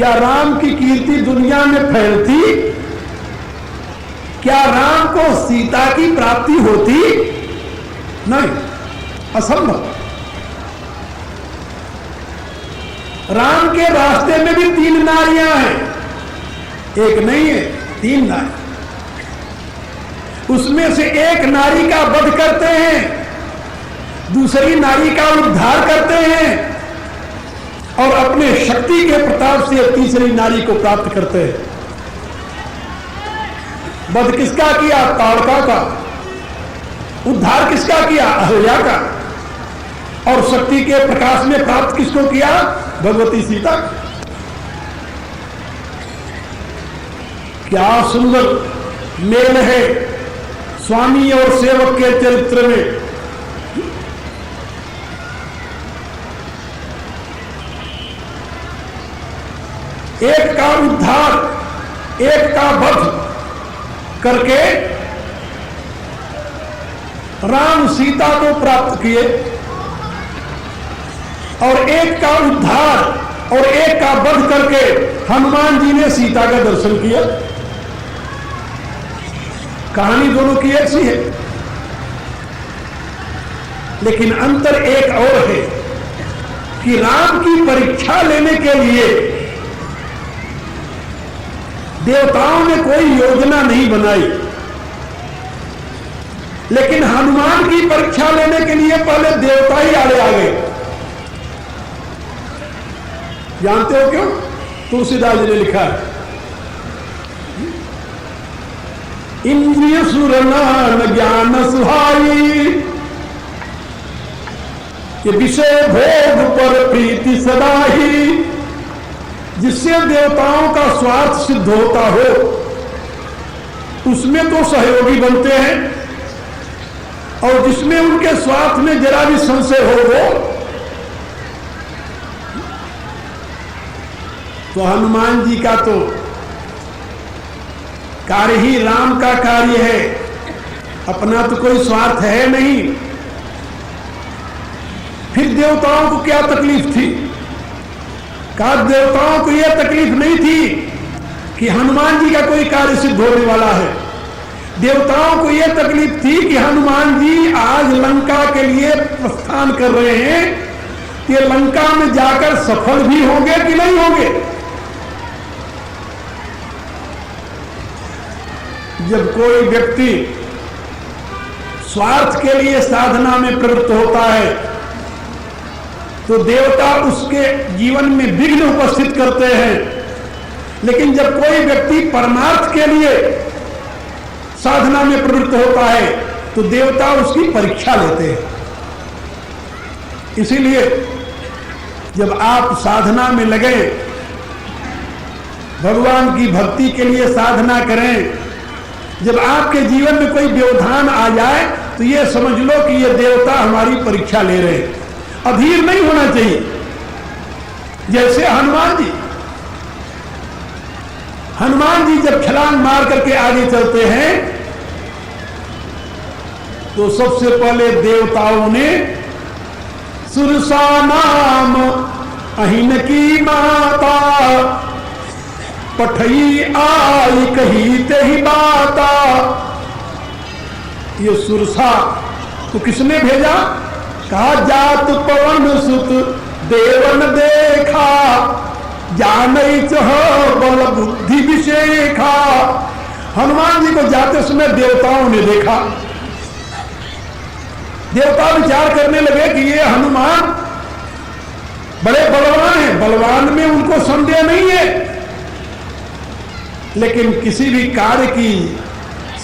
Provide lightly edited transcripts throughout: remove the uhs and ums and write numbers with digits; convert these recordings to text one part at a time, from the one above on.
क्या राम की कीर्ति दुनिया में फैलती? क्या राम को सीता की प्राप्ति होती? नहीं, असंभव। राम के रास्ते में भी 3 नारियां हैं, एक नहीं है, 3 नारी। उसमें से एक नारी का वध करते हैं, दूसरी नारी का उद्धार करते हैं और अपने शक्ति के प्रताप से तीसरी नारी को प्राप्त करते हैं। वध किसका किया? ताड़का का। उद्धार किसका किया? अहल्या का। और शक्ति के प्रकाश में प्राप्त किसको किया? भगवती सीता। क्या सुंदर मेल है स्वामी और सेवक के चरित्र में। एक का उद्धार, एक का वध करके राम सीता को प्राप्त किए और एक का उद्धार और एक का वध करके हनुमान जी ने सीता का दर्शन किया। कहानी दोनों की एक सी है, लेकिन अंतर एक और है कि राम की परीक्षा लेने के लिए देवताओं ने कोई योजना नहीं बनाई, लेकिन हनुमान की परीक्षा लेने के लिए पहले देवता ही आड़े आ गए। जानते हो क्यों? तुलसीदास जी ने लिखा है, इंद्रिय सुर नान ज्ञान सुहाई, ये विषय भोग पर प्रीति सदाही। जिससे देवताओं का स्वार्थ सिद्ध होता हो उसमें तो सहयोगी बनते हैं, और जिसमें उनके स्वार्थ में जरा भी संशय हो तो हनुमान जी का तो कार्य ही राम का कार्य है, अपना तो कोई स्वार्थ है नहीं। फिर देवताओं को क्या तकलीफ थी? कहा देवताओं को यह तकलीफ नहीं थी कि हनुमान जी का कोई कार्य सिद्ध होने वाला है। देवताओं को यह तकलीफ थी कि हनुमान जी आज लंका के लिए प्रस्थान कर रहे हैं, ये लंका में जाकर सफल भी होंगे कि नहीं होंगे। जब कोई व्यक्ति स्वार्थ के लिए साधना में प्रवृत्त होता है तो देवता उसके जीवन में विघ्न उपस्थित करते हैं, लेकिन जब कोई व्यक्ति परमार्थ के लिए साधना में प्रवृत्त होता है तो देवता उसकी परीक्षा लेते हैं। इसीलिए जब आप साधना में लगे, भगवान की भक्ति के लिए साधना करें, जब आपके जीवन में कोई व्यवधान आ जाए तो यह समझ लो कि ये देवता हमारी परीक्षा ले रहे हैं। अधीर नहीं होना चाहिए। जैसे हनुमान जी जब छलांग मार करके आगे चलते हैं तो सबसे पहले देवताओं ने सुरसा नाम अहिन की माता, पठई आई कही ते ही बाता। ये सुरसा तो किसने भेजा? कहा जात पवन सुत देवन देखा, जानई चह बल बुद्धि विशेखा। हनुमान जी को जाते समय देवताओं ने देखा। देवता विचार करने लगे कि ये हनुमान बड़े बलवान हैं, बलवान में उनको संदेह नहीं है, लेकिन किसी भी कार्य की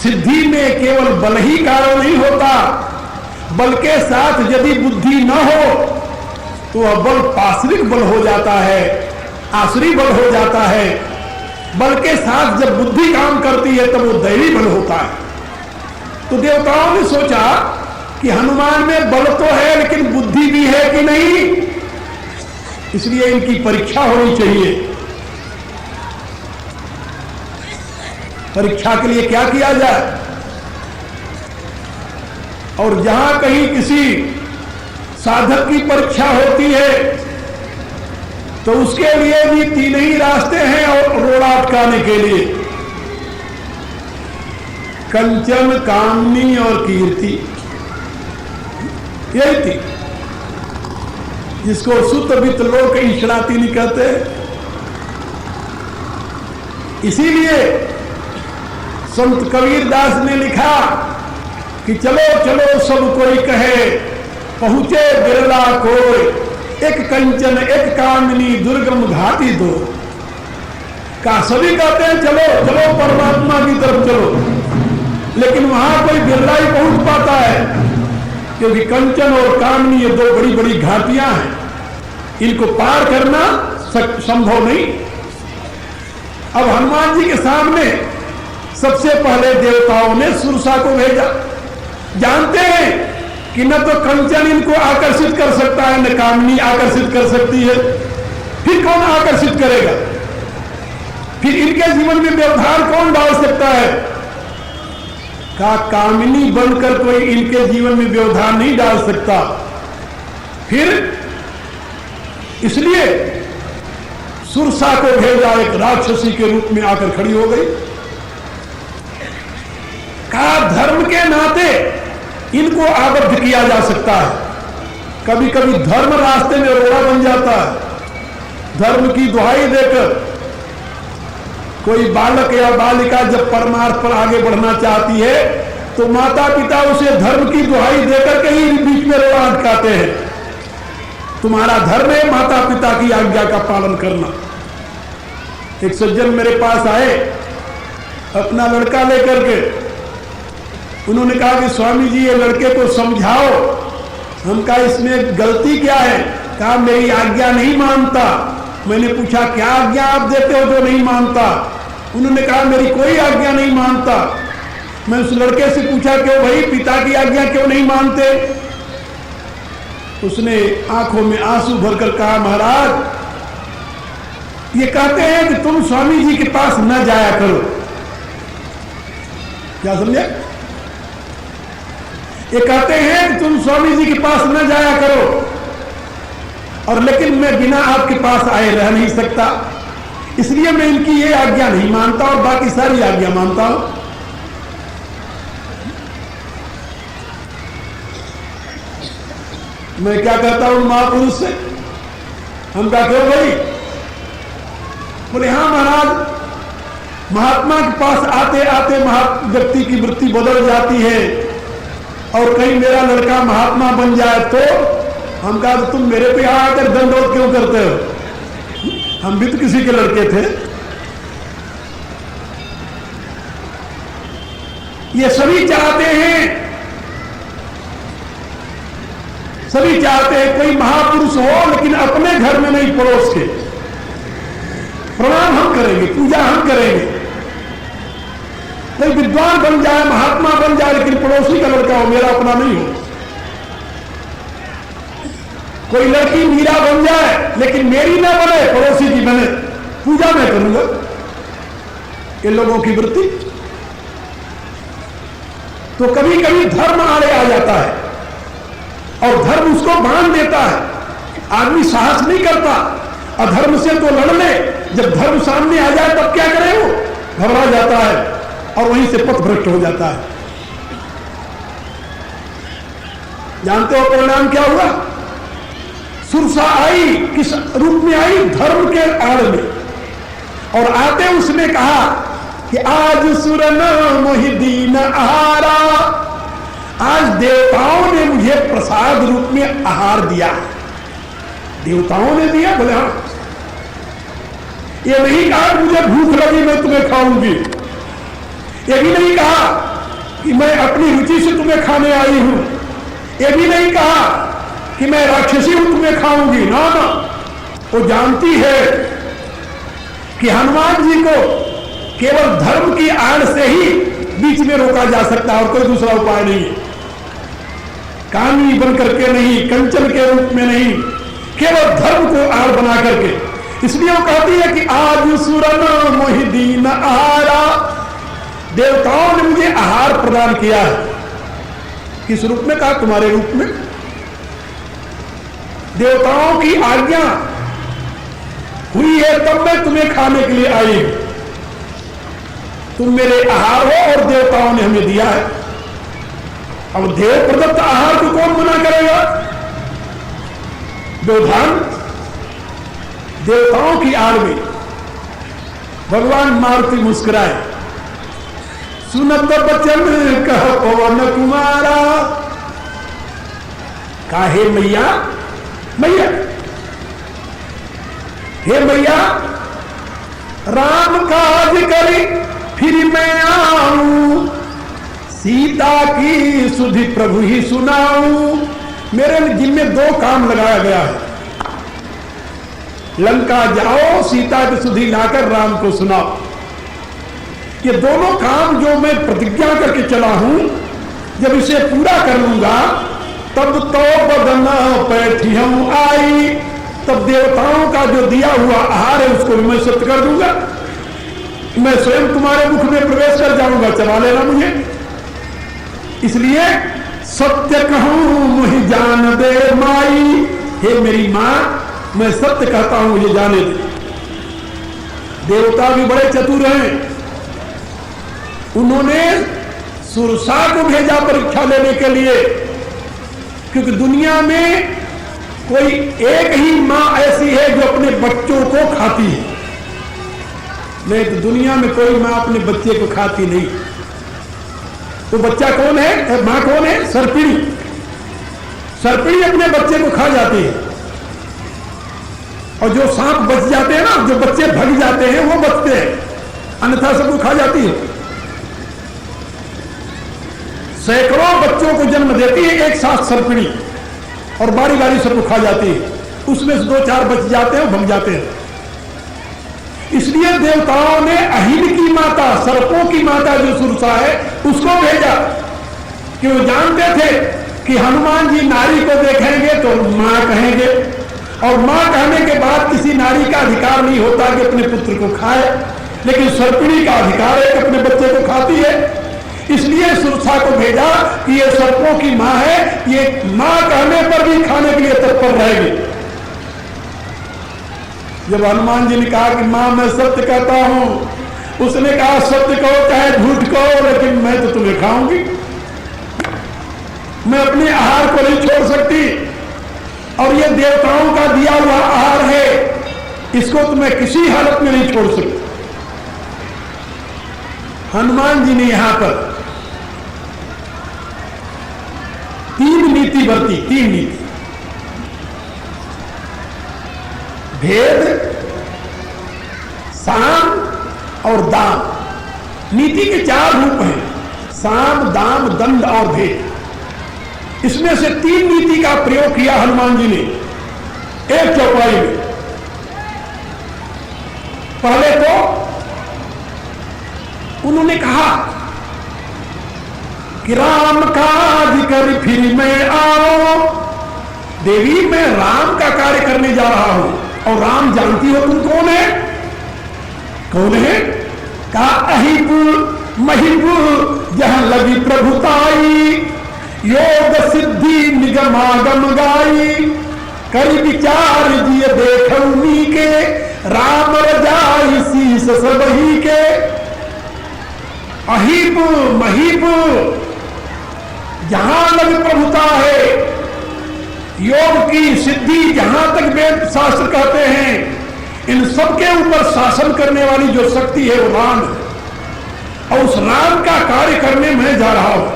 सिद्धि में केवल बल ही कारण नहीं होता, बल के साथ यदि बुद्धि न हो तो वह बल पाश्रिक बल हो जाता है, आश्री बल हो जाता है। बल के साथ जब बुद्धि काम करती है तब वो दैवी बल होता है। तो देवताओं ने सोचा कि हनुमान में बल तो है लेकिन बुद्धि भी है कि नहीं, इसलिए इनकी परीक्षा होनी चाहिए। परीक्षा के लिए क्या किया जाए? और जहां कहीं किसी साधक की परीक्षा होती है तो उसके लिए भी तीन ही रास्ते हैं और रोड़ा अटकाने के लिए, कंचन, कामनी और कीर्ति। यही थी जिसको सुत वित्त लोक ईशणाती नहीं कहते। इसीलिए संत कबीरदास ने लिखा कि चलो चलो सब कोई कहे, पहुंचे बिरला कोई, एक कंचन एक कामनी दुर्गम घाटी दो। का सभी कहते हैं चलो चलो परमात्मा की तरफ चलो, लेकिन वहां कोई बिरला ही पहुंच पाता है, क्योंकि कंचन और कामनी ये दो बड़ी बड़ी घाटियां हैं, इनको पार करना संभव नहीं। अब हनुमान जी के सामने सबसे पहले देवताओं ने सुरसा को भेजा। जानते हैं कि न तो कंचन इनको आकर्षित कर सकता है, न कामनी आकर्षित कर सकती है, फिर कौन आकर्षित करेगा? फिर इनके जीवन में व्यवधान कौन डाल सकता है? कामिनी बनकर कोई इनके जीवन में व्यवधान नहीं डाल सकता। फिर इसलिए सुरसा को भेजा, एक राक्षसी के रूप में आकर खड़ी हो गई। धर्म के नाते इनको आबद्ध किया जा सकता है। कभी कभी धर्म रास्ते में रोड़ा बन जाता है। धर्म की दुहाई देकर कोई बालक या बालिका जब परमार्थ पर आगे बढ़ना चाहती है तो माता पिता उसे धर्म की दुहाई देकर के ही बीच में रोड़ा अटकाते हैं। तुम्हारा धर्म है माता पिता की आज्ञा का पालन करना। एक सज्जन मेरे पास आए अपना लड़का लेकर के। उन्होंने कहा कि स्वामी जी ये लड़के को समझाओ। हम कहा इसमें गलती क्या है? कहा मेरी आज्ञा नहीं मानता। मैंने पूछा क्या आज्ञा आप देते हो जो नहीं मानता? उन्होंने कहा मेरी कोई आज्ञा नहीं मानता। मैं उस लड़के से पूछा क्यों भाई, पिता की आज्ञा क्यों नहीं मानते? उसने आंखों में आंसू भरकर कहा महाराज ये कहते हैं कि तुम स्वामी जी के पास न जाया करो। क्या समझे? ये कहते हैं कि तुम स्वामी जी के पास न जाया करो, और लेकिन मैं बिना आपके पास आए रह नहीं सकता, इसलिए मैं इनकी ये आज्ञा नहीं मानता और बाकी सारी आज्ञा मानता हूं। मैं क्या कहता हूं महापुरुष से? हम कहा क्यों भाई? बोले हाँ महाराज महात्मा के पास आते आते व्यक्ति की वृत्ति बदल जाती है, और कहीं मेरा लड़का महात्मा बन जाए तो। हम कहा तो तुम मेरे पे आकर दंडवत क्यों करते हो? हम भी तो किसी के लड़के थे। ये सभी चाहते हैं कोई महापुरुष हो, लेकिन अपने घर में नहीं, पड़ोस के। प्रणाम हम करेंगे, पूजा हम करेंगे। कोई विद्वान बन जाए, महात्मा बन जाए, लेकिन पड़ोसी का लड़का हो, मेरा अपना नहीं हो। कोई लड़की मीरा बन जाए, लेकिन मेरी ना बने, पड़ोसी की बने, पूजा मैं करूंगा। इन लोगों की वृत्ति। तो कभी कभी धर्म आड़े आ जाता है और धर्म उसको बांध देता है। आदमी साहस नहीं करता, अधर्म से तो लड़ ले, जब धर्म सामने आ जाए तब क्या करे? वो घबरा जाता है और वहीं से पथ भ्रष्ट हो जाता है। जानते हो परिणाम क्या हुआ? सुरसा आई, किस रूप में आई? धर्म के आड़ में। और आते उसने कहा कि आज सुरन मोहिदीन आहारा, आज देवताओं ने मुझे प्रसाद रूप में आहार दिया। देवताओं ने दिया? बोले हाँ। ये नहीं कहा मुझे भूख लगी मैं तुम्हें खाऊंगी, ये भी नहीं कहा कि मैं अपनी रुचि से तुम्हें खाने आई हूं, ये भी नहीं कहा कि मैं राक्षसी हूं तुम्हें खाऊंगी। ना ना, वो जानती है कि हनुमान जी को केवल धर्म की आड़ से ही बीच में रोका जा सकता है और कोई दूसरा उपाय नहीं है। कामी बन करके नहीं, कंचन के रूप में नहीं, केवल धर्म को आड़ बना करके। इसलिए वो कहती है कि आज सुरन मोहिदीन आहारा, देवताओं ने मुझे आहार प्रदान किया है। किस रूप में? कहा तुम्हारे रूप में। देवताओं की आज्ञा हुई है तब मैं तुम्हें खाने के लिए आई हूं। तुम मेरे आहार हो और देवताओं ने हमें दिया है। अब देव प्रदत्त आहार को कौन मना करेगा? व्यवधान देवताओं की आड़ में भगवान मारुति मुस्कुराए, सुनत बचन कह पवन कुमारा, काहे मैया, मैया हे मैया, राम काज करी फिर मैं आऊं, सीता की सुधि प्रभु ही सुनाऊं। मेरे जिम्मे दो काम लगाया गया है, लंका जाओ, सीता की सुधि लाकर राम को सुनाओ। ये दोनों काम जो मैं प्रतिज्ञा करके चला हूं, जब इसे पूरा कर लूंगा तब तो बदन पैठियम आई, तब देवताओं का जो दिया हुआ आहार है उसको भी मैं सत्य कर दूंगा। मैं स्वयं तुम्हारे मुख में प्रवेश कर जाऊंगा, चला लेना मुझे। इसलिए सत्य कहूं मुझे जान दे माई, हे मेरी मां, मैं सत्य कहता हूं, मुझे जाने दे। देवता भी बड़े चतुर हैं, उन्होंने सुरसा को भेजा परीक्षा लेने के लिए, क्योंकि दुनिया में कोई एक ही मां ऐसी है जो अपने बच्चों को खाती है, नहीं तो दुनिया में कोई मां अपने बच्चे को खाती नहीं। तो बच्चा कौन है, मां कौन है? सर्पिणी। सर्पिणी अपने बच्चे को खा जाती है, और जो सांप बच जाते हैं ना, जो बच्चे भग जाते हैं वो बचते हैं, अन्यथा सबको खा जाती है। सैकड़ों बच्चों को जन्म देती है एक साथ सर्पिणी, और बारी बारी सबको खा जाती है। उसमें से दो चार बच जाते हैं, भग जाते हैं। इसलिए देवताओं ने अहिल की माता, सर्पों की माता जो सुरसा है, उसको भेजा, कि वो जानते थे कि हनुमान जी नारी को देखेंगे तो मां कहेंगे, और मां कहने के बाद किसी नारी का अधिकार नहीं होता कि अपने पुत्र को खाए, लेकिन सर्पिणी का अधिकार है कि अपने बच्चे को खाती है। इसलिए सुरसा को भेजा कि ये सर्पों की मां है, ये मां कहने पर भी खाने के लिए तत्पर रहेगी। जब हनुमान जी ने कहा कि मां मैं सत्य कहता हूं, उसने कहा सत्य कहो चाहे झूठ कहो, लेकिन मैं तो तुम्हें खाऊंगी, मैं अपने आहार को नहीं छोड़ सकती, और ये देवताओं का दिया हुआ आहार है, इसको तो मैं किसी हालत में नहीं छोड़ सकती। हनुमान जी ने यहां पर तीन नीति बरती, तीन नीति। भेद, साम और दाम। नीति के चार रूप हैं, साम, दाम, दंड और भेद। इसमें से तीन नीति का प्रयोग किया हनुमान जी ने एक चौपाई में। पहले तो उन्होंने कहा कि राम काज कर फिर मैं आओ, देवी मैं राम का कार्य करने जा रहा हूं, और राम जानती हो तुम कौन है? कौन है? कहा अहिपुर महिपुर जहां लगी प्रभुताई, योग सिद्धि निगमागम गाई, करी विचार दिए देखौनी के, राम रजाई शीस सबही के। अहिप महिप जहां लग प्रभुता है, योग की सिद्धि जहां तक वेद शास्त्र कहते हैं, इन सबके ऊपर शासन करने वाली जो शक्ति है वो राम है, और उस राम का कार्य करने में जा रहा हूं।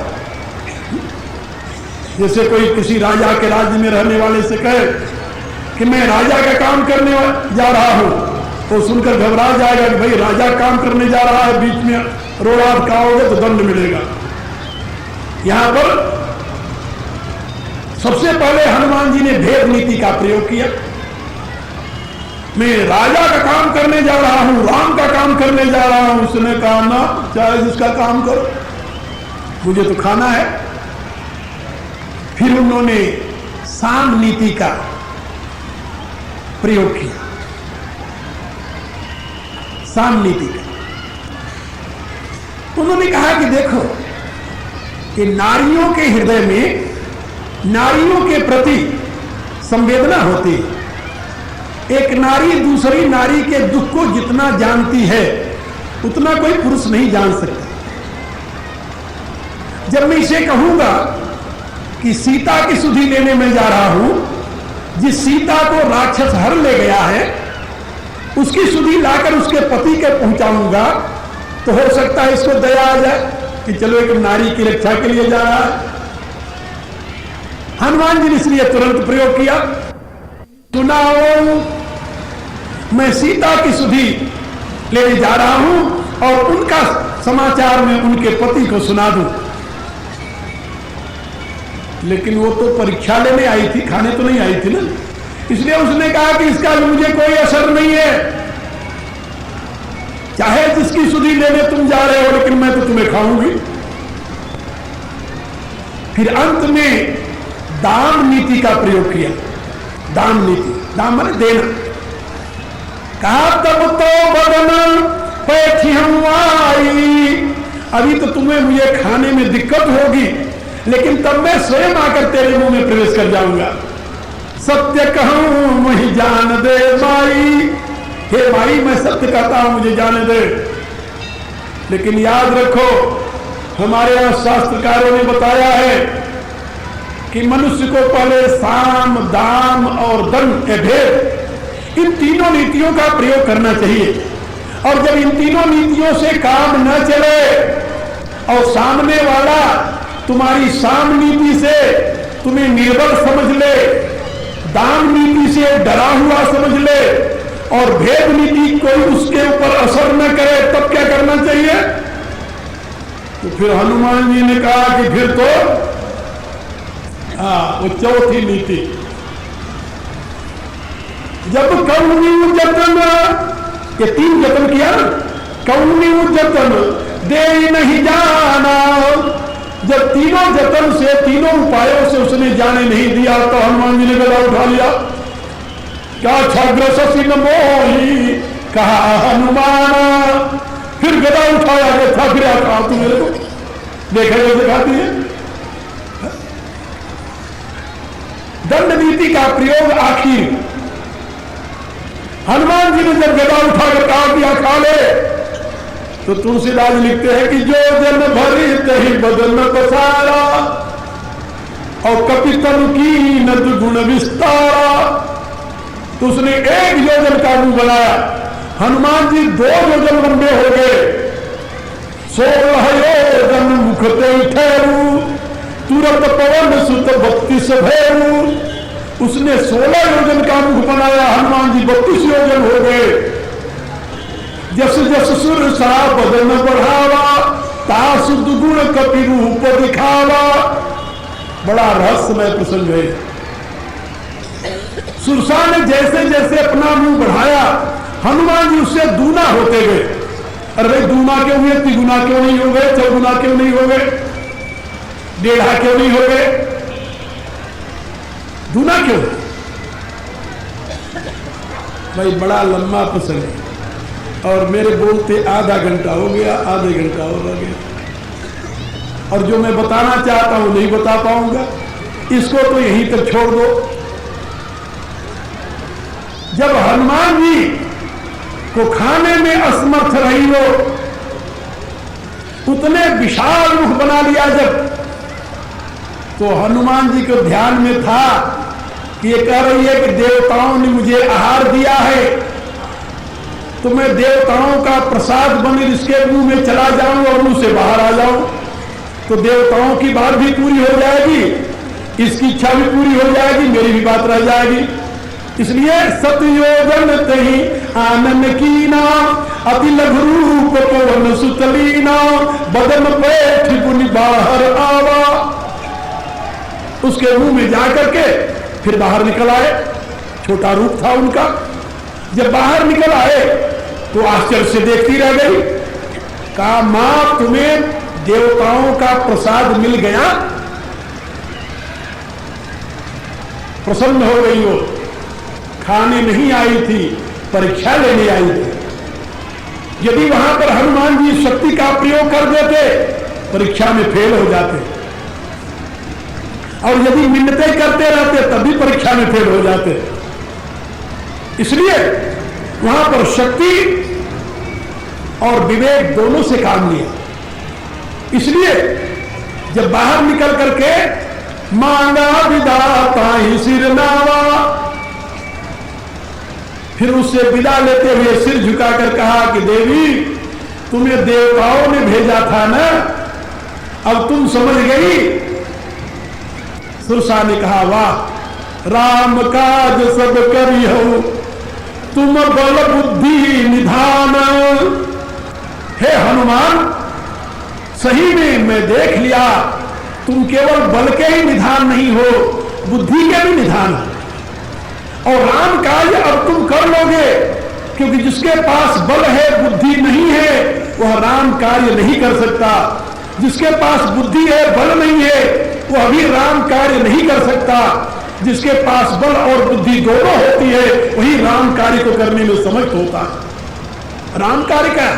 जैसे कोई किसी राजा के राज्य में रहने वाले से कहे कि मैं राजा का काम करने जा रहा हूं, तो सुनकर घबरा जाएगा कि भाई राजा काम करने जा रहा है, बीच में रोड़ा अटकाओगे तो दंड मिलेगा। यहां पर सबसे पहले हनुमान जी ने भेद नीति का प्रयोग किया। मैं राजा का काम करने जा रहा हूं, राम का काम करने जा रहा हूं। उसने कहा ना, चाहे जिसका काम करो, मुझे तो खाना है। फिर उन्होंने साम नीति का प्रयोग किया, साम नीति का। उन्होंने कहा कि देखो कि नारियों के हृदय में नारियों के प्रति संवेदना होती है, एक नारी दूसरी नारी के दुख को जितना जानती है उतना कोई पुरुष नहीं जान सकता। जब मैं इसे कहूंगा कि सीता की सुधि लेने में जा रहा हूं, जिस सीता को राक्षस हर ले गया है उसकी सुधि लाकर उसके पति के पहुंचाऊंगा, तो हो सकता है इसको दया आ जाए कि चलो एक नारी की रक्षा के लिए जा रहा है। हनुमान जी ने इसलिए तुरंत प्रयोग किया, सुनाओ मैं सीता की सुधि लेने जा रहा हूं और उनका समाचार मैं उनके पति को सुना दूं। लेकिन वो तो परीक्षा लेने आई थी, खाने तो नहीं आई थी ना, इसलिए उसने कहा कि इसका मुझे कोई असर नहीं है, चाहे जिसकी सुधि लेने तुम जा रहे हो, लेकिन मैं तो तुम्हें खाऊंगी। फिर अंत में दान नीति का प्रयोग किया। दान नीति, दान माने देना। कहा तब तो बदन पैठी हम आई, अभी तो तुम्हें मुझे खाने में दिक्कत होगी, लेकिन तब मैं स्वयं आकर तेरे मुंह में प्रवेश कर जाऊंगा। सत्य कहूं मुझे जान दे माई, हे माई मैं सत्य कहता हूं मुझे जाने दे। लेकिन याद रखो हमारे यहां शास्त्रकारों ने बताया है कि मनुष्य को पहले साम दाम और दंड के भेद, इन तीनों नीतियों का प्रयोग करना चाहिए। और जब इन तीनों नीतियों से काम न चले और सामने वाला तुम्हारी साम नीति से तुम्हें निर्बल समझ ले, दान नीति से डरा हुआ समझ ले और भेद नीति कोई उसके ऊपर असर न करे, तब क्या करना चाहिए? तो फिर हनुमान जी ने कहा कि फिर तो वो चौथी नीति, जब कौनी जतन, ये 3 जतन किया ना, कौनी जतन दे नहीं जाना, जब तीनों जतन से तीनों उपायों से उसने जाने नहीं दिया तो हनुमान जी ने गदा उठा लिया। क्या छाग्रसी न मोही कहा हनुमान, फिर गदा उठाया था, फिर कहा तू मेरे को देखा दिखाती है। दंड नीति का प्रयोग आखिर हनुमान जी ने जब गदा उठाकर कहा कि खा ले, तो तुलसीदास लिखते हैं कि जो जन भरी तही बदन पसारा और कपितन की नद गुण विस्तारा, तो उसने 1 योजन का मुंह बनाया, हनुमान जी 2 योजन लंबे हो गए। 16 योजन मुख ते ठहरू, तुरंत पवन सुत 32 भैरू, उसने 16 योजन का मुख बनाया, हनुमान जी 32 योजन हो गए। जस जस सुर सा बदन बढ़ावा, तास दुगुण कपि रूप दिखावा। बड़ा रहस्यमय प्रसंग है। सुरसा ने जैसे जैसे अपना मुंह बढ़ाया, हनुमान जी उससे दूना होते गए। अरे भाई दूना क्यों हुए, 3 गुना क्यों नहीं हो गए, 4 गुना क्यों नहीं हो गए, 1.5 क्यों नहीं हो गए, दूना क्यों? भाई बड़ा लंबा प्रसंग है और मेरे बोलते आधा घंटा हो गया, आधे घंटा और रह गया, और जो मैं बताना चाहता हूं नहीं बता पाऊंगा, इसको तो यहीं तक छोड़ दो। जब हनुमान जी को खाने में असमर्थ रही हो, उतने विशाल मुख बना लिया जब, तो हनुमान जी को ध्यान में था कि ये कह रही है कि देवताओं ने मुझे आहार दिया है, तो मैं देवताओं का प्रसाद बन इसके मुंह में चला जाऊं और मुंह से बाहर आ जाऊं, तो देवताओं की बात भी पूरी हो जाएगी, इसकी इच्छा भी पूरी हो जाएगी, मेरी भी बात रह जाएगी। इसलिए सतयोजन तही आनंद कीना, अति लघु रूप पवन सुतलीना, बदन पैठ गुनि बाहर आवा। उसके मुंह में जाकर के फिर बाहर निकल आए, छोटा रूप था उनका। जब बाहर निकल आए तो आश्चर्य से देखती रह गई। कहा मां तुम्हें देवताओं का प्रसाद मिल गया? प्रसन्न हो गई हो, खाने नहीं आई थी, परीक्षा लेने आई थी। यदि वहां पर हनुमान जी शक्ति का प्रयोग कर देते, परीक्षा में फेल हो जाते, और यदि मिन्नतें करते रहते तब भी परीक्षा में फेल हो जाते। इसलिए वहां पर शक्ति और विवेक दोनों से काम लिया। इसलिए जब बाहर निकल करके मांगा विदाता ही सिर नावा, फिर उससे विदा लेते हुए सिर झुकाकर कहा कि देवी तुम्हें देवताओं ने भेजा था ना, अब तुम समझ गई। सुरसा ने कहा वाह राम काज सब करी हो, तुम बल बुद्धि निधान। हे हनुमान सही में मैं देख लिया तुम केवल बल के ही निधान नहीं हो, बुद्धि के भी निधान हो। और राम कार्य अब तुम कर लोगे, क्योंकि जिसके पास बल है बुद्धि नहीं है वह राम कार्य नहीं कर सकता। जिसके पास बुद्धि है बल नहीं है वह अभी राम कार्य नहीं कर सकता। जिसके पास बल और बुद्धि दोनों होती है वही राम कार्य को करने में समर्थ होता है। राम कार्य का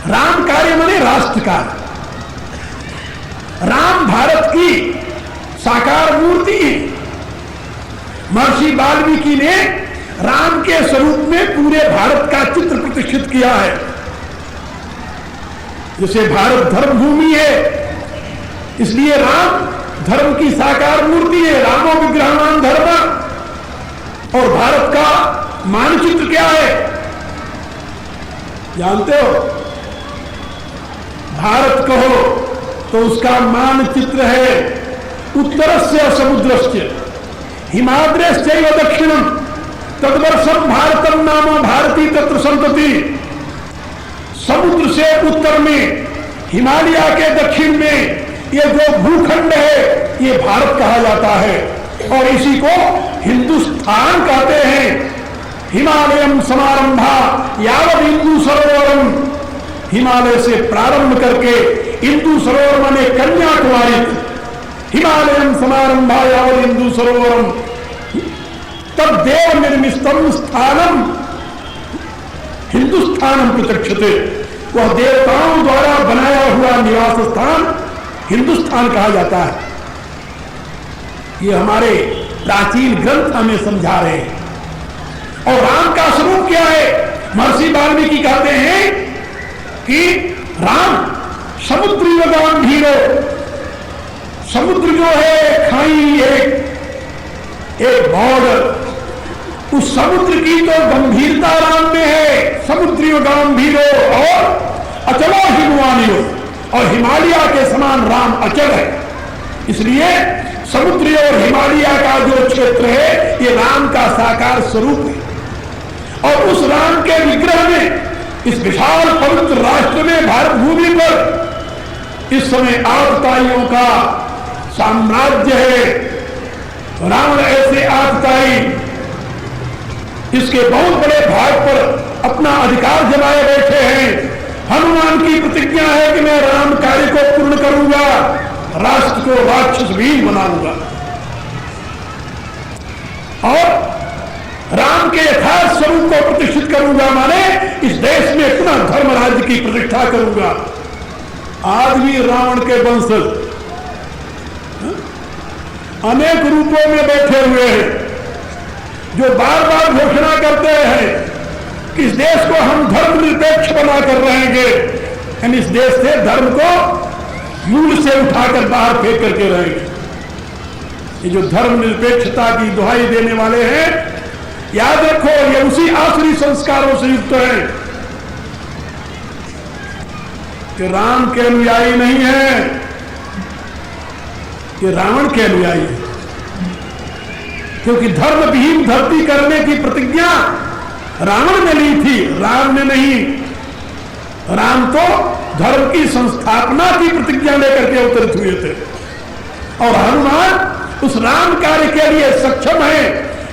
राम कार्य माने राष्ट्र कार्य। राम भारत की साकार मूर्ति है। महर्षि वाल्मीकि ने राम के स्वरूप में पूरे भारत का चित्र प्रतिष्ठित किया है। जैसे भारत धर्म भूमि है इसलिए राम धर्म की साकार मूर्ति है, रामो विग्रहवान धर्म। और भारत का मानचित्र क्या है जानते हो? भारत कहो तो उसका मानचित्र है उत्तरस्य समुद्रस्य हिमाद्रेश्चैव दक्षिणम तद्वर्षम भारतम नाम भारती तत्र संतति। समुद्र से उत्तर में हिमालय के दक्षिण में ये जो भूखंड है ये भारत कहा जाता है और इसी को हिंदुस्तान कहते हैं। हिमालयम समारंभा यावद इंदु सरोवरम, हिमालय से प्रारंभ करके इंदु सरोवर माने कन्याकुमारी, हिमालयम समारंभा यावद इंदु सरोवरम तब देव निर्मितम स्थानम हिंदुस्तानम प्रत्यक्षते। वह देवताओं द्वारा बनाया हुआ निवास स्थान हिंदुस्तान कहा जाता है। ये हमारे प्राचीन ग्रंथ हमें समझा रहे हैं। और राम का स्वरूप क्या है? महर्षि वाल्मीकि कहते हैं कि राम समुद्री गंभीरो, समुद्र जो है खाई एक बॉर्डर, उस समुद्र की तो गंभीरता राम में है। समुद्री गंभीरो और अचलो हिमवानियो, और हिमालय के समान राम अचल है। इसलिए समुद्री और हिमालय का जो क्षेत्र है ये राम का साकार स्वरूप है। और उस राम के विग्रह में इस विशाल पवित्र राष्ट्र में भारत भूमि पर इस समय आतताइयों का साम्राज्य है। रावण ऐसे आतताई इसके बहुत बड़े भाग पर अपना अधिकार जमाए बैठे हैं। हनुमान की प्रतिज्ञा है कि मैं राम कार्य को पूर्ण करूंगा, राष्ट्र को राक्षसविहीन बनाऊंगा और राम के यथार्थ स्वरूप को प्रतिष्ठित करूंगा, माने इस देश में पुनः धर्म राज्य की प्रतिष्ठा करूंगा। आज भी रावण के वंशज अनेक रूपों में बैठे हुए हैं जो बार बार घोषणा करते हैं कि इस देश को हम धर्म निरपेक्ष बनाकर रहेंगे। हम इस देश से धर्म को मूल से उठाकर बाहर फेंक करके रहेंगे। ये जो धर्म निरपेक्षता की दुहाई देने वाले हैं, याद रखो ये उसी आखिरी संस्कारों से युक्त है कि राम के अनुयायी नहीं है, ये रावण के अनुयायी है। क्योंकि धर्म विहीन धरती करने की प्रतिज्ञा रावण ने ली थी, राम ने नहीं। राम तो धर्म की संस्थापना की प्रतिज्ञा लेकर के अवतरित हुए थे और हनुमान उस राम कार्य के लिए सक्षम है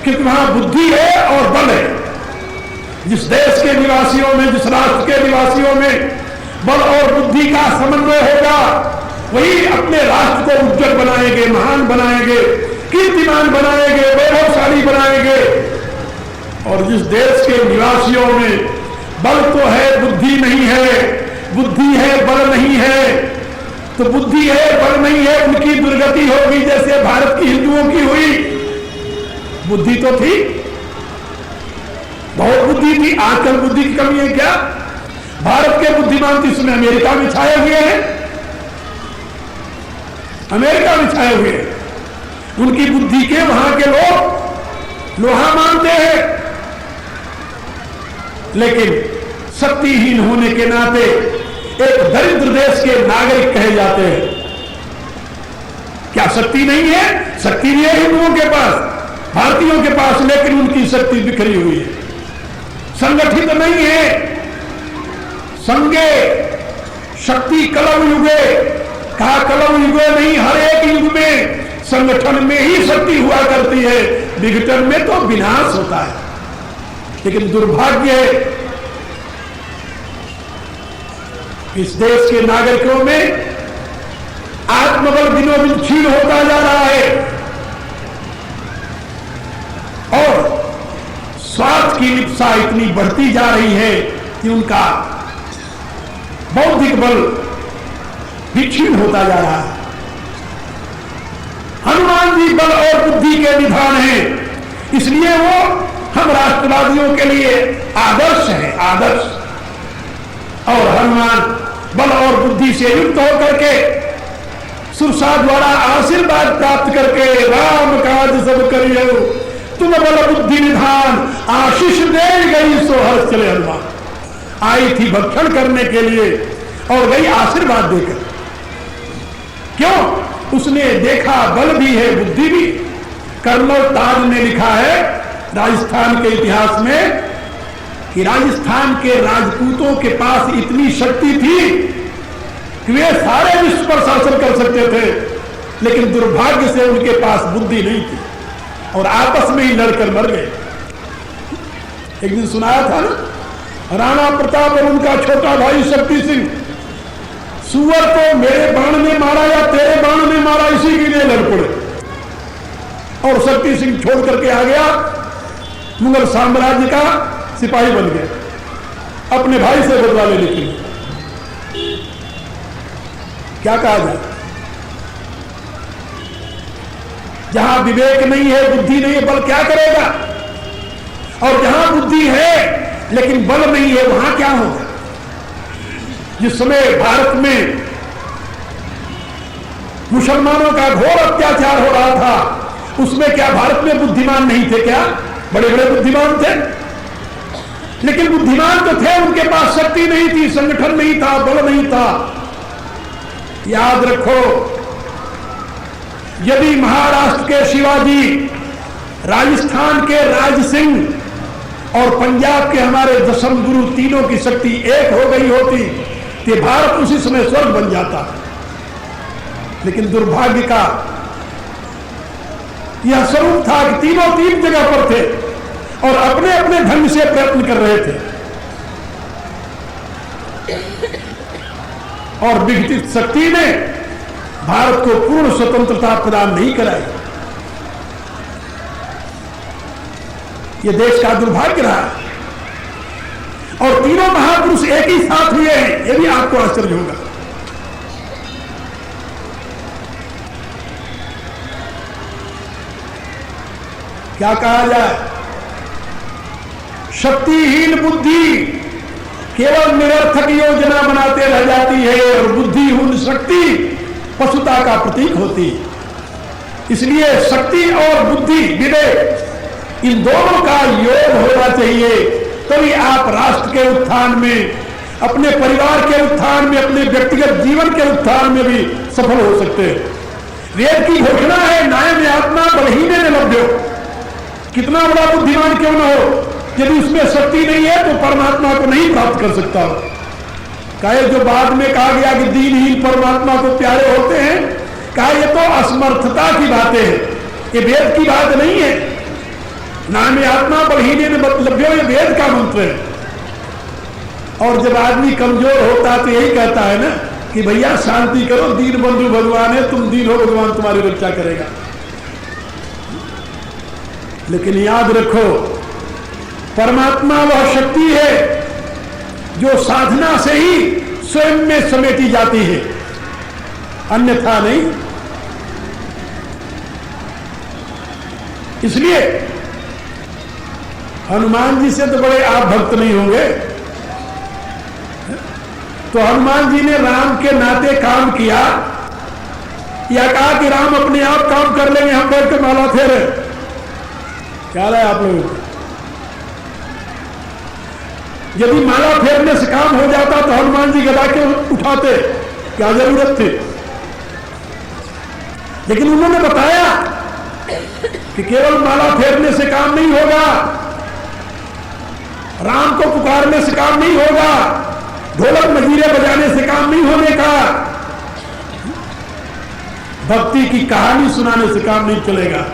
क्योंकि वहां बुद्धि है और बल है। जिस देश के निवासियों में, जिस राष्ट्र के निवासियों में बल और बुद्धि का समन्वय होगा वही अपने राष्ट्र को उज्जवल बनाएंगे, महान बनाएंगे, कीर्तिमान बनाएंगे, वैभवशाली बनाएंगे। और जिस देश के निवासियों में बल तो है बुद्धि नहीं है, बुद्धि है बल नहीं है, तो बुद्धि है बल नहीं है, उनकी दुर्गति होगी जैसे भारत की हिंदुओं की हुई। बुद्धि तो थी, बहुत बुद्धि थी। आजकल बुद्धि की कमी है क्या? भारत के बुद्धिमान तो इसमें अमेरिका में छाए हुए हैं, अमेरिका में छाए हुए हैं। उनकी बुद्धि के वहां के लोग लोहा मानते हैं, लेकिन शक्तिहीन होने के नाते एक दरिद्र देश के नागरिक कहे जाते हैं। क्या शक्ति नहीं है? शक्ति भी है हिंदुओं के पास, भारतीयों के पास, लेकिन उनकी शक्ति बिखरी हुई है, संगठित नहीं है। संगे शक्ति कलव युगे, कहा कलव युगे नहीं, हर एक युग में संगठन में ही शक्ति हुआ करती है, विघटन में तो विनाश होता है। लेकिन दुर्भाग्य है इस देश के नागरिकों में आत्मबल दिनों दिन क्षीण होता जा रहा है और स्वार्थ की लिप्सा इतनी बढ़ती जा रही है कि उनका बौद्धिक बल भी क्षीण होता जा रहा है। हनुमान जी बल और बुद्धि के निधान हैं, इसलिए वो हम राष्ट्रवादियों के लिए आदर्श है, आदर्श। और हनुमान बल और बुद्धि से युक्त होकर के सुरसा द्वारा आशीर्वाद प्राप्त करके राम काज सब करियो तुम बल बुद्धि निधान, आशीष दे गई सो हर्ष चले। हनुमान आई थी भक्षण करने के लिए और गई आशीर्वाद देकर। क्यों? उसने देखा बल भी है, बुद्धि भी। कर्नल ताज ने लिखा है राजस्थान के इतिहास में कि राजस्थान के राजपूतों के पास इतनी शक्ति थी कि वे सारे विश्व पर शासन कर सकते थे, लेकिन दुर्भाग्य से उनके पास बुद्धि नहीं थी और आपस में ही लड़कर मर गए। एक दिन सुनाया था ना, राणा प्रताप और उनका छोटा भाई शक्ति सिंह, सुअर को मेरे बाण ने मारा या तेरे बाण ने मारा, इसी के लिए लड़ पड़े। और शक्ति सिंह छोड़ करके आ गया, मुगल साम्राज्य का सिपाही बन गए, अपने भाई से बदला लेने के लिए। क्या कहा जाए? जहां विवेक नहीं है, बुद्धि नहीं है, बल क्या करेगा? और जहां बुद्धि है लेकिन बल नहीं है, वहां क्या होगा? जिस समय भारत में मुसलमानों का घोर अत्याचार हो रहा था, उसमें क्या भारत में बुद्धिमान नहीं थे? क्या बड़े बड़े बुद्धिमान थे, लेकिन बुद्धिमान तो थे, उनके पास शक्ति नहीं थी, संगठन नहीं था, बल नहीं था। याद रखो, यदि महाराष्ट्र के शिवाजी, राजस्थान के राज सिंह और पंजाब के हमारे दशम गुरु तीनों की शक्ति एक हो गई होती तो भारत उसी समय स्वर्ग बन जाता। लेकिन दुर्भाग्य का यह स्वरूप था कि तीनों तीन जगह पर थे और अपने अपने ढंग से प्रयत्न कर रहे थे और विघटित शक्ति ने भारत को पूर्ण स्वतंत्रता प्रदान नहीं कराई। यह देश का दुर्भाग्य रहा और तीनों महापुरुष एक ही साथ हुए हैं, यह भी आपको आश्चर्य होगा। क्या कहा जाए? शक्तिहीन बुद्धि केवल निरर्थक योजना बनाते रह जाती है और बुद्धिहीन शक्ति पशुता का प्रतीक होती। इसलिए शक्ति और बुद्धि, विवेक, इन दोनों का योग होना चाहिए, तभी आप राष्ट्र के उत्थान में, अपने परिवार के उत्थान में, अपने व्यक्तिगत जीवन के उत्थान में भी सफल हो सकते हैं। वेद की घोषणा है, नायम आत्मा बलहीने न लभ्यो। कितना बड़ा बुद्धिमान क्यों न हो, यदि उसमें शक्ति नहीं है तो परमात्मा को नहीं प्राप्त कर सकता। कहे जो बाद में कहा गया कि दीनहीन परमात्मा को प्यारे होते हैं, कहा ये तो असमर्थता की बातें हैं, ये वेद की बात नहीं है। नाम आत्मा बलहीने न लभ्यो, ये वेद का मंत्र है। और जब आदमी कमजोर होता है तो यही कहता है ना कि भैया शांति करो, दीन बंधु भगवान है, तुम दीन हो, भगवान तुम्हारी रक्षा करेगा। लेकिन याद रखो, परमात्मा वह शक्ति है जो साधना से ही स्वयं में समेटी जाती है, अन्यथा नहीं। इसलिए हनुमान जी से तो बड़े आप भक्त नहीं होंगे। तो हनुमान जी ने राम के नाते काम किया या कहा कि राम अपने आप काम कर लेंगे, हम बैठ के माला फेरे? क्या है आप लोग? यदि माला फेरने से काम हो जाता तो हनुमान जी गदा के उठाते, क्या जरूरत थी? लेकिन उन्होंने बताया कि केवल माला फेरने से काम नहीं होगा, राम को पुकारने से काम नहीं होगा, ढोलक मजीरे बजाने से काम नहीं होने का, भक्ति की कहानी सुनाने से काम नहीं चलेगा।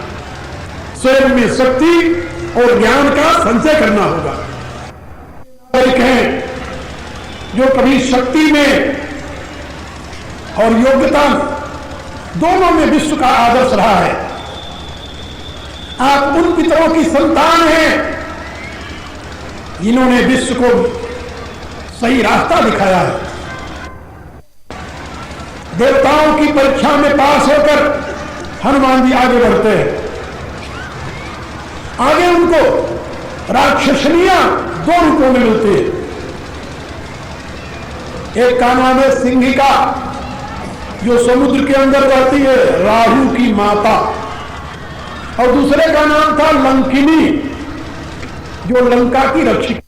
स्वयं में शक्ति और ज्ञान का संचय करना होगा। एक है जो कभी शक्ति में और योग्यता दोनों में विश्व का आदर्श रहा है। आप उन पितरों की संतान हैं जिन्होंने विश्व को सही रास्ता दिखाया है। देवताओं की परीक्षा में पास होकर हनुमान जी आगे बढ़ते हैं। आगे उनको राक्षसनियां दो रूपों में मिलती है। एक का नाम है सिंहिका, जो समुद्र के अंदर रहती है, राहु की माता, और दूसरे का नाम था लंकिनी, जो लंका की रक्षिका।